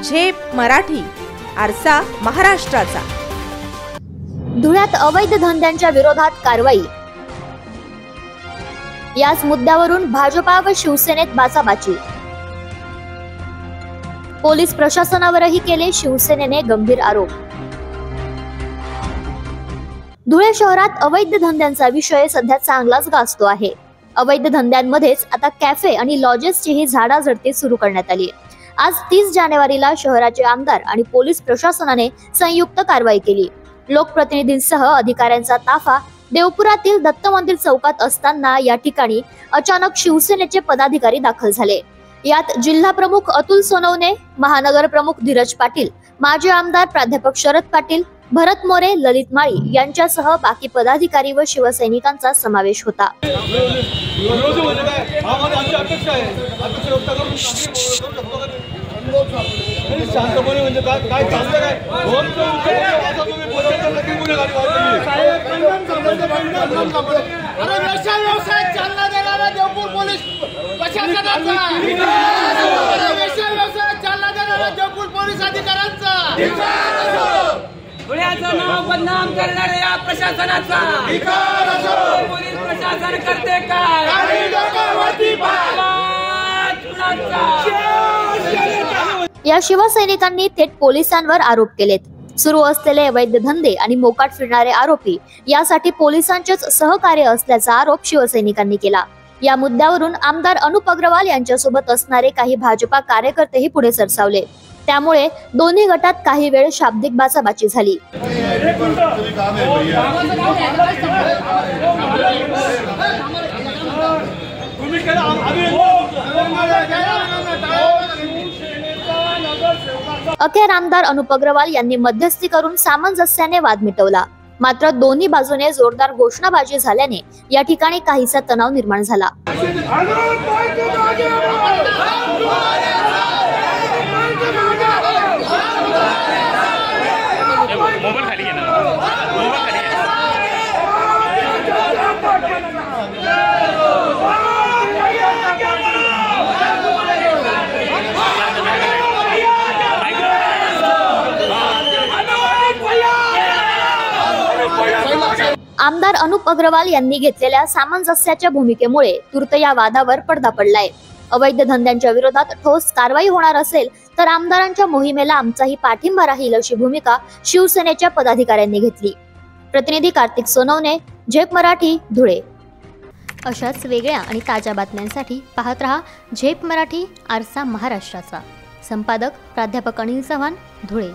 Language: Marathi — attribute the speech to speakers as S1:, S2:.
S1: झेप मराठी, आरसा महाराष्ट्राचा।
S2: धुळ्यात अवैध धंद्यांच्या विरोधात कारवाई। याच मुद्द्यावरून भाजपा व शिवसेनेत बाचाबाची। पोलीस प्रशासनावरही केले शिवसेनेने गंभीर आरोप। धुळे शहरात अवैध धंद्यांचा विषय सध्या चांगलाच गाजतो आहे। अवैध धंद्यांमध्येच आता कॅफे आणि लॉजेसचीही झाडाझडती सुरू करण्यात आली। आज 30 जानेवारीला शहराचे आमदार आणि पोलीस प्रशासनाने संयुक्त कारवाई केली। लोकप्रतिनिधींसह अधिकाऱ्यांचा ताफा देवपुरातील दत्त मंदिर चौकात असताना या ठिकाणी अचानक शिवसेनेचे पदाधिकारी दाखल झाले। यात जिल्हा प्रमुख अतुल सोनवणे, महानगर प्रमुख धीरज पाटील, माजी आमदार प्राध्यापक शरद पाटील, भरत मोरे, ललित माळी यांच्यासह बाकी पदाधिकारी व शिवसैनिकांचा समावेश होता।
S3: धुळ्याचं नाव बदनाम करणाऱ्या या प्रशासनाचा पोलीस प्रशासन करते काय?
S2: या शिवसैनिकांनी थेट पोलिसांवर आरोप केलेत। सुरू असलेले अवैध धंदे आणि मोकाट फिरणारे आरोपी यासाठी पोलिसांचेच सहकार्य असल्याचा आरोप शिवसैनिकांनी केला। या मुद्द्यावरून आमदार अनुप अग्रवाल यांच्यासोबत असणारे काही भाजपा कार्यकर्तेही पुढे सरसावले। त्यामुळे दोन्ही गटात काही वेळ शाब्दिक बाचाबाची झाली। अखेर आमदार अनुप अग्रवाल यांनी मध्यस्थी करून सामंजस्याने वाद मिटवला। मात्र दोन्ही बाजूने जोरदार घोषणाबाजी झाल्याने या ठिकाणी काहीसा तणाव निर्माण झाला। आमदार अनुप अग्रवाल यांनी घेतलेल्या सामंजस्याच्या भूमिकेमुळे तूर्त या वादावर पडदा पडलाय। अवैध धंद्यांच्या विरोधात ठोस कारवाई होणार असेल तर आमदारांच्या मोहिमेला आमचाही पाठिंबा राहील अशी भूमिका शिवसेनेच्या पदाधिकाऱ्यांनी घेतली। प्रतिनिधी कार्तिक सोनवणे, झेप मराठी, धुळे। अशाच वेगळ्या आणि ताज्या बातम्यांसाठी पाहत रहा झेप मराठी, आरसा महाराष्ट्राचा। संपादक प्राध्यापक अनिल चव्हाण, धुळे।